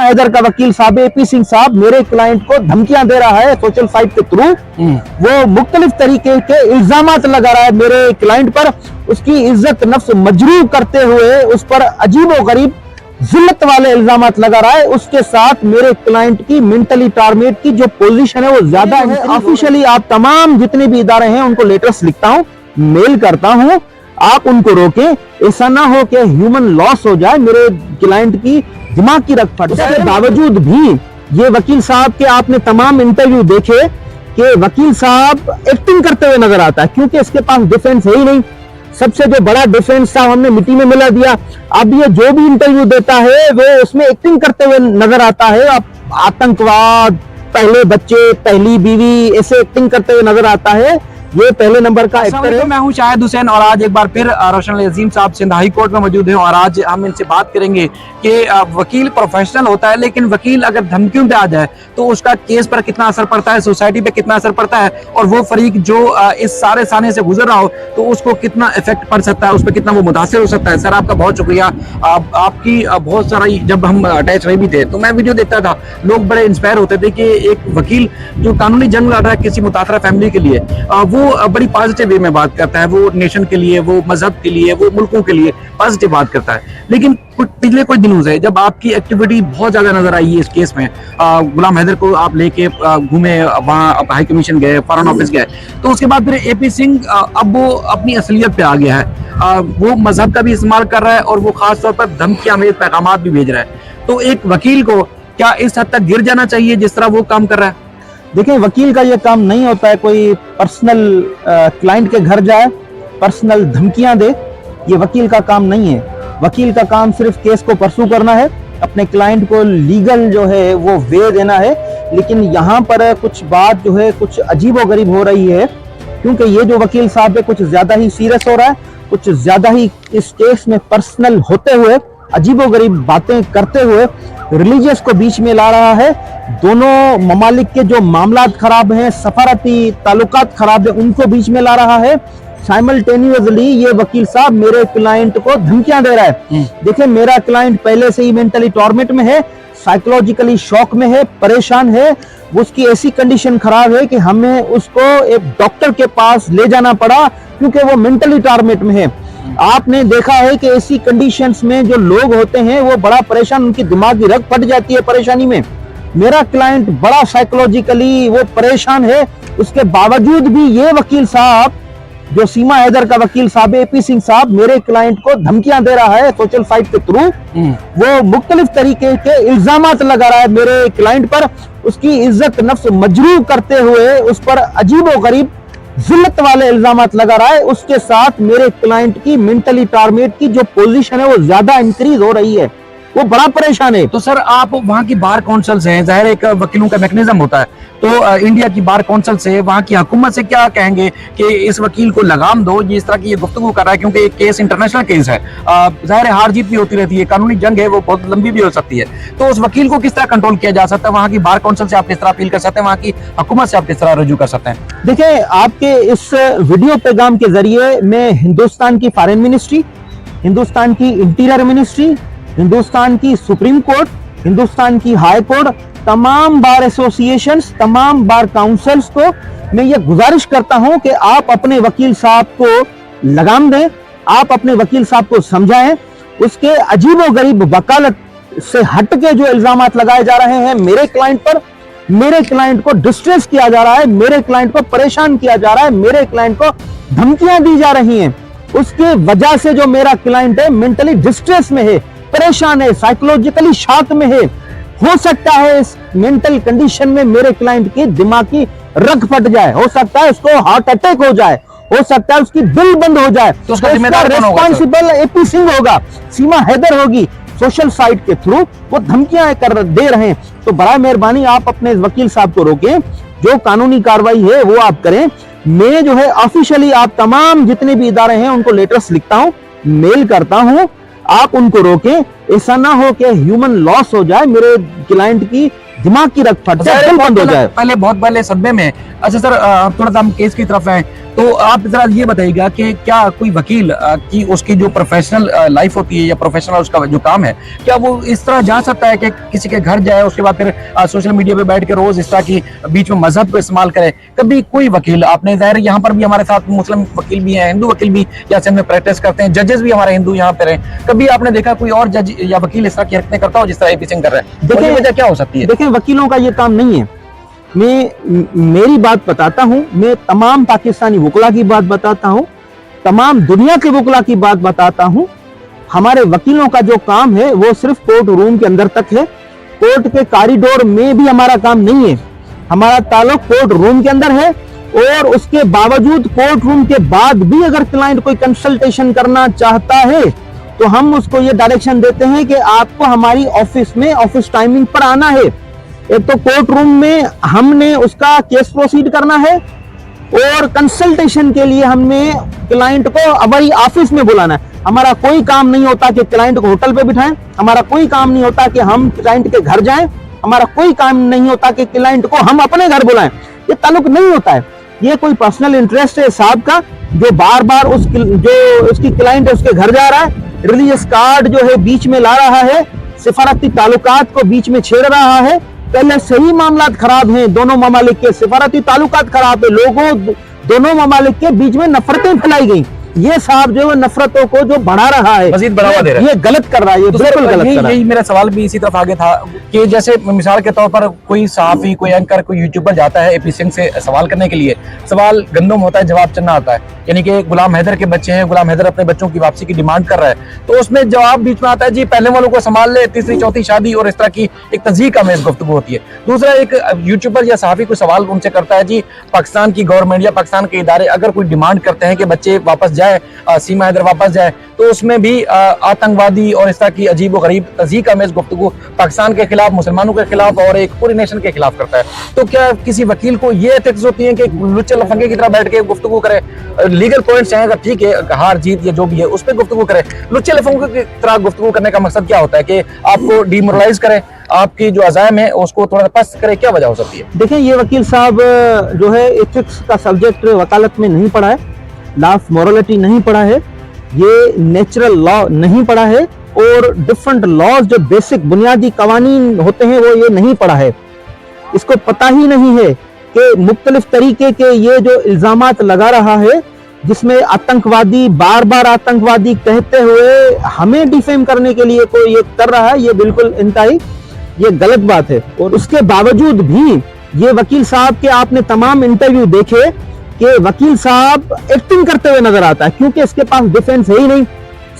हैदर का वकील साहब AP सिंह साहब मेरे क्लाइंट को धमकियां दे रहा है सोशल साइट के थ्रू। वो मुख्तलिफ तरीके के इल्जामात लगा रहा है मेरे क्लाइंट पर, उसकी इज्जत नफ्स मजरूह करते हुए उस पर अजीबो गरीब जिल्लत वाले इल्जामात लगा रहा है। उसके साथ मेरे क्लाइंट की मेंटली टार्गेट की जो पोजीशन है वो ज्यादा है। ऑफिशियली आप तमाम जितने भी इदारे हैं उनको लेटर्स लिखता हूं, मेल करता हूं, आप उनको रोकें। ऐसा ना हो कि ह्यूमन लॉस हो जाए, मेरे क्लाइंट की दिमाग की रख फट जाए। उसके बावजूद भी ये वकील साहब के आपने तमाम इंटरव्यू देखे कि वकील साहब एक्टिंग करते हुए नजर आता है, क्योंकि इसके पास डिफेंस है ही नहीं। सबसे जो बड़ा डिफेंस था हमने मिट्टी में मिला दिया। अब ये जो भी इंटरव्यू देता है वो उसमें एक्टिंग करते हुए नजर आता है। अब आतंकवाद, पहले बच्चे, पहली बीवी, ऐसे एक्टिंग करते हुए नजर आता है। ये पहले नंबर का एक्टर है। मैं हूं शाहिद हुसैन और आज एक बार फिर रोशन अली अजीम साहब सिंध हाई कोर्ट में मौजूद हैं और आज हम इनसे बात करेंगे कि वकील प्रोफेशनल होता है, लेकिन वकील अगर धमकियों पे आ जाए तो उसका केस पर कितना असर पड़ता है, सोसाइटी पे कितना असर पड़ता है, और वो फरीक जो इस सारे साने से गुजर रहा हो तो उसको कितना इफेक्ट पड़ सकता है, उस पर कितना वो मुतासिर हो सकता है। सर आपका बहुत शुक्रिया। आपकी बहुत सारा, जब हम अटैच रहे भी थे तो मैं वीडियो देखता था, लोग बड़े इंस्पायर होते थे कि एक वकील जो कानूनी जंग लड़ रहा है किसी मुतासरा फैमिली के लिए, वो बड़ी पॉजिटिव वे में बात करता है, वो नेशन के लिए, वो मजहब के लिए, वो मुल्कों के लिए पॉजिटिव बात करता है। लेकिन पिछले कुछ दिनों से जब आपकी एक्टिविटी बहुत ज्यादा नजर आई है इस केस में, गुलाम हैदर को आप लेके घूमे, वहाँ हाई कमीशन गए, फॉरेन ऑफिस गए, तो उसके बाद फिर AP सिंह अब वो अपनी असलियत पे आ गया है। वो मजहब का भी इस्तेमाल कर रहा है और वो खास तौर पर धमकियां में पैगाम भी भेज रहा है। तो एक वकील को क्या इस हद तक गिर जाना चाहिए जिस तरह वो काम कर रहा है? देखिए, वकील का ये काम नहीं होता है कोई पर्सनल क्लाइंट के घर जाए, पर्सनल धमकियां दे। ये वकील का काम नहीं है। वकील का काम सिर्फ केस को परसू करना है, अपने क्लाइंट को लीगल जो है वो वे देना है। लेकिन यहाँ पर कुछ बात जो है कुछ अजीबो गरीब हो रही है, क्योंकि ये जो वकील साहब है कुछ ज्यादा ही सीरियस हो रहा है, कुछ ज्यादा ही इस केस में पर्सनल होते हुए, अजीबो गरीब बातें करते हुए रिलीजियस को बीच में ला रहा है। दोनों ममालिक के जो मामलात खराब हैं, सफारती ताल्लुकात खराब है, उनको बीच में ला रहा है। साइमल्टेनियसली ये वकील साहब मेरे क्लाइंट को धमकियां दे रहा है। देखिए, मेरा क्लाइंट पहले से ही मेंटली टॉर्मेंट में है, साइकोलॉजिकली शॉक में है, परेशान है। उसकी ऐसी कंडीशन खराब है कि हमें उसको एक डॉक्टर के पास ले जाना पड़ा, क्योंकि वो मेंटली टॉर्मेंट में है। आपने देखा है कि ऐसी कंडीशंस में जो लोग होते हैं वो बड़ा परेशान, उनकी दिमागी रग फट जाती है परेशानी में। मेरा क्लाइंट बड़ा साइकोलॉजिकली वो परेशान है। उसके बावजूद भी ये वकील साहब, जो सीमा हैदर का वकील साहब AP सिंह साहब, मेरे क्लाइंट को धमकियां दे रहा है सोशल साइट के थ्रू। वो मुख्तलिफ तरीके के इल्जामात लगा रहा है मेरे क्लाइंट पर, उसकी इज्जत नफ्स मजरूह करते हुए उस पर अजीबो गरीब जिल्लत वाले इल्जामात लगा रहा है। उसके साथ मेरे क्लाइंट की मेंटली टार्गेट की जो पोजीशन है वो ज्यादा इंक्रीज हो रही है, वो बड़ा परेशान है। तो सर आप वहाँ की बार काउंसिल से हैं, जाहिर एक वकीलों का मैकेनिज्म होता है, तो इंडिया की बार काउंसिल से, वहाँ की हुकूमत से क्या कहेंगे कि इस वकील को लगाम दो, ये इस तरह की ये गुफ्तगू कर रहा है, क्योंकि एक केस इंटरनेशनल केस है, जाहिर हार जीत भी होती रहती है, कानूनी जंग है, वो बहुत लंबी भी हो सकती है। तो उस वकील को किस तरह कंट्रोल किया जा सकता है? वहाँ की बार काउंसिल से आप किस तरह अपील कर सकते हैं, वहाँ की हुकूमत से आप किस तरह रजू कर सकते हैं? देखिए, आपके इस वीडियो पैगाम के जरिए मैं हिंदुस्तान की फॉरेन मिनिस्ट्री, हिंदुस्तान की इंटीरियर मिनिस्ट्री, हिंदुस्तान की सुप्रीम कोर्ट, हिंदुस्तान की हाई कोर्ट, तमाम बार एसोसिएशंस, तमाम बार काउंसिल्स को मैं ये गुजारिश करता हूं कि आप अपने वकील साहब को लगाम दें, आप अपने वकील साहब को समझाएं। उसके अजीबो गरीब वकालत से हट के जो इल्जामात लगाए जा रहे हैं मेरे क्लाइंट पर, मेरे क्लाइंट को डिस्ट्रेस किया जा रहा है, मेरे क्लाइंट को परेशान किया जा रहा है, मेरे क्लाइंट को धमकियां दी जा रही हैं, उसके वजह से जो मेरा क्लाइंट है मेंटली डिस्ट्रेस में है, परेशान है, साइकोलॉजिकली शॉक में है। हो सकता है इस मेंटल कंडीशन में मेरे क्लाइंट की दिमागी रग फट जाए, हो सकता है उसको हार्ट अटैक हो जाए, हो सकता है उसकी दिल बंद हो जाए, तो उसका जिम्मेदार रिस्पॉन्सिबल AP सिंह होगा, सीमा हैदर होगी। सोशल साइट के थ्रू वो धमकियां कर दे रहे हैं, तो बड़ा मेहरबानी आप अपने वकील साहब को रोकें, जो कानूनी कार्रवाई है वो आप करें। मैं जो है ऑफिशियली आप तमाम जितने भी इदारे हैं उनको लेटर्स लिखता हूं, मेल करता हूं, आप उनको रोकें। ऐसा ना हो कि ह्यूमन लॉस हो जाए, मेरे क्लाइंट की दिमाग की रग फट जाए, दिल बंद हो जाए। पहले बहुत पहले सदमे में। अच्छा सर, थोड़ा सा हम केस की तरफ आए, तो आप जरा ये बताइएगा कि क्या कोई वकील की उसकी जो प्रोफेशनल लाइफ होती है या प्रोफेशनल उसका जो काम है, क्या वो इस तरह जा सकता है कि किसी के घर जाए, उसके बाद फिर सोशल मीडिया पे बैठ के रोज इस तरह की बीच में मजहब को इस्तेमाल करे? कभी कोई वकील, आपने जाहिर यहाँ पर भी हमारे साथ मुस्लिम वकील भी हैं, हिंदू वकील भी या सिंध में प्रैक्टिस करते हैं, जजेस भी हमारे हिंदू यहाँ पे रहे, कभी आपने देखा कोई और जज या वकील इस तरह की हरकतें करता हो जिस तरह एपी सिंह कर रहा है? देखिए, वजह क्या हो सकती है? देखिए, वकीलों का ये काम नहीं है। मेरी बात बताता हूं, मैं तमाम पाकिस्तानी वकला की बात बताता हूं, तमाम दुनिया के वकला की बात बताता हूं। हमारे वकीलों का जो काम है वो सिर्फ कोर्ट रूम के अंदर तक है, कोर्ट के कॉरिडोर में भी हमारा काम नहीं है। हमारा ताल्लुक कोर्ट रूम के अंदर है, और उसके बावजूद कोर्ट रूम के बाद भी अगर क्लाइंट कोई कंसल्टेशन करना चाहता है तो हम उसको ये डायरेक्शन देते हैं कि आपको हमारी ऑफिस में ऑफिस टाइमिंग पर आना है। एक तो कोर्ट रूम में हमने उसका केस प्रोसीड करना है, और कंसल्टेशन के लिए हमने क्लाइंट को हमारी ऑफिस में बुलाना है। हमारा कोई काम नहीं होता कि क्लाइंट को होटल पे बिठाएं, हमारा कोई काम नहीं होता कि हम क्लाइंट के घर जाएं, हमारा कोई काम नहीं होता कि क्लाइंट को हम अपने घर बुलाएं। ये ताल्लुक नहीं होता है। ये कोई पर्सनल इंटरेस्ट है साहब का, जो बार बार जो उसकी क्लाइंट है उसके घर जा रहा है, रिलीजियस कार्ड जो है बीच में ला रहा है, सिफारती ताल्लुकात को बीच में छेड़ रहा है। पहले सही मामलात खराब हैं, दोनों ममालिक के सिफारती ताल्लुकात खराब है, लोगों दोनों ममालिक के बीच में नफरतें फैलाई गई। ये साहब जो है नफरतों को जो बढ़ा रहा है, मजीद बढ़ावा दे रहा है, ये गलत कर रहा है, ये तो बिल्कुल गलत कर रहा है। यही मेरा सवाल भी इसी तरफ आगे था कि जैसे मिसाल के तौर पर कोई सहाफी, कोई एंकर, कोई यूट्यूबर जाता है एपी सिंह से सवाल करने के लिए, सवाल गंदम होता है, जवाब चन्ना आता है, यानी कि गुलाम हैदर के बच्चे हैं, गुलाम हैदर अपने बच्चों की वापसी की डिमांड कर रहा है, तो उसमें जवाब बीच में आता है जी पहले वालों को संभाल ले, तीसरी चौथी शादी, और इस तरह की एक तज़ीक आमेज़ गुफ्तगू होती है। दूसरा, एक यूट्यूबर या सहाफी को सवाल उनसे करता है जी पाकिस्तान की गवर्नमेंट या पाकिस्तान के इदारे अगर कोई डिमांड करते हैं कि बच्चे वापस जाए, सीमा हैदर वापस जाए, तो उसमें भी आतंकवादी और इस तरह की अजीब व गरीब तज़ीक आमेज़ गुफ्तगू पाकिस्तान के खिलाफ, मुसलमानों के खिलाफ और एक पूरी नेशन के खिलाफ करता है। तो क्या किसी वकील को ये एथिक्स होती है कि लुच्चे लफंगे की तरह बैठ के गुफ्तगू करे? लीगल पॉइंट्स हैं, अगर ठीक है, हार जीत या जो भी है उस पर गुफ्तगू करे। लुच्चे लफंगों की तरह गुफ्तगू करने का मकसद क्या होता है कि आपको डिमोरलाइज करे, आपकी जो अज़ाइम है उसको थोड़ा पस्त करे? क्या वजह हो सकती है? देखिए, ये वकील साहब जो है एथिक्स का सब्जेक्ट वकालत में नहीं पढ़ा है, लॉ ऑफ मोरालिटी नहीं पढ़ा है, ये नेचुरल लॉ नहीं पढ़ा है, और डिफरेंट लॉज जो बेसिक बुनियादी कवानीन होते हैं वो ये नहीं पढ़ा है। इसको पता ही नहीं है कि मुख्तलिफ तरीके के ये जो इल्जामात लगा रहा है, जिसमें आतंकवादी बार बार आतंकवादी कहते हुए हमें डिफेम करने के लिए कोई ये कर रहा है, ये बिल्कुल इंतहाई ये गलत बात है। और उसके बावजूद भी ये वकील साहब के आपने तमाम इंटरव्यू देखे कि वकील साहब एक्टिंग करते हुए नजर आता है, क्योंकि इसके पास डिफेंस है ही नहीं।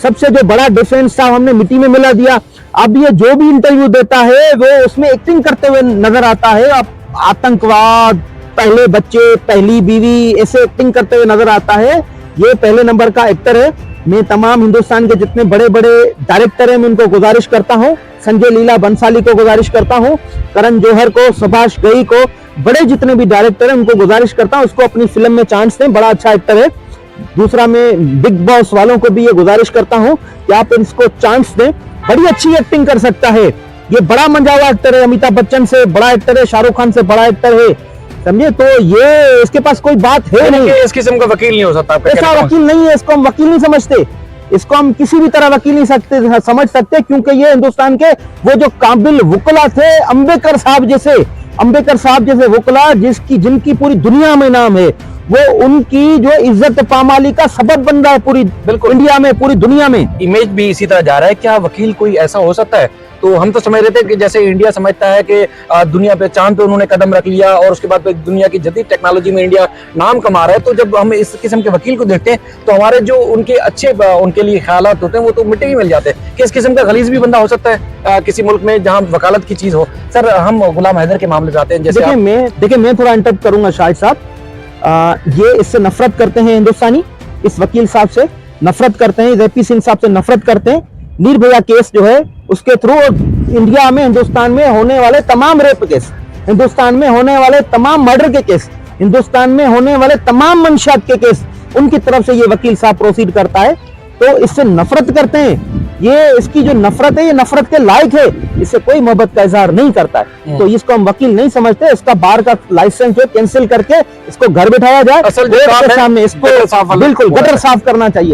सबसे जो बड़ा डिफेंस था हमने मिट्टी में मिला दिया। अब ये जो भी इंटरव्यू देता है वो उसमें एक्टिंग करते हुए नजर आता है। अब आतंकवाद, पहले बच्चे, पहली बीवी, ऐसे एक्टिंग करते हुए नजर आता है। ये पहले नंबर का एक्टर है। मैं तमाम हिंदुस्तान के जितने बड़े बड़े डायरेक्टर हैं मैं उनको गुजारिश करता हूँ, संजय लीला बंसाली को गुजारिश करता हूँ, करण जौहर को, सुभाष घई को, बड़े जितने भी डायरेक्टर हैं उनको गुजारिश करता हूँ उसको अपनी फिल्म में चांस दें, बड़ा अच्छा एक्टर है। दूसरा, मैं बिग बॉस वालों को भी ये गुजारिश करता हूँ कि आप इसको चांस दें, बड़ी अच्छी एक्टिंग कर सकता है। ये बड़ा मंजावा एक्टर है, अमिताभ बच्चन से बड़ा एक्टर है, शाहरुख खान से बड़ा एक्टर है, समझे? तो ये इसके पास कोई बात है नहीं, इस किस्म का वकील नहीं हो सकता। ऐसा वकील नहीं है, इसको हम वकील नहीं समझते, इसको हम किसी भी तरह वकील नहीं समझ सकते, क्योंकि ये हिंदुस्तान के वो जो काबिल वकला थे, अंबेडकर साहब जैसे वकला जिनकी पूरी दुनिया में नाम है, वो उनकी जो इज्जत पामाली का सबब बन रहा है पूरी इंडिया में, पूरी दुनिया में। इमेज भी इसी तरह जा रहा है। क्या वकील कोई ऐसा हो सकता है? तो हम तो समझ रहे थे कि जैसे इंडिया समझता है कि दुनिया पे चांद पे उन्होंने कदम रख लिया और उसके बाद दुनिया की जदीद टेक्नोलॉजी में इंडिया नाम कमा रहा है, तो जब हम इस किस्म के वकील को देखते हैं तो हमारे जो उनके अच्छे उनके लिए ख्यालात होते हैं वो तो मिट्टी ही मिल जाते हैं। कि इस किस्म का गलीज भी बंदा हो सकता है किसी मुल्क में जहाँ वकालत की चीज हो। सर, हम गुलाम हैदर के मामले जाते हैं। जैसे मैं थोड़ा इंटरप्ट करूंगा शाहिद साहब, ये इससे नफरत करते हैं हिंदुस्तानी, इस वकील साहब से नफरत करते हैं, एपी सिंह साहब से नफरत करते हैं। निर्भया केस जो है उसके थ्रू इंडिया में, हिंदुस्तान में होने वाले तमाम रेप केस, हिंदुस्तान में होने वाले तमाम मर्डर के केस, हिंदुस्तान में होने वाले तमाम मंशात के केस उनकी तरफ से ये वकील साहब प्रोसीड करता है। तो इससे नफरत करते हैं। ये इसकी जो नफरत है ये नफरत के लायक है, इससे कोई मोहब्बत का इजहार नहीं करता है। तो इसको हम वकील नहीं समझते, इसका बार का लाइसेंस जो कैंसिल करके इसको घर बिठाया जाए, असल जो कोर्ट काम के है, सामने गटर साफ इसको वाला बिल्कुल हुआ गटर है। साफ करना चाहिए।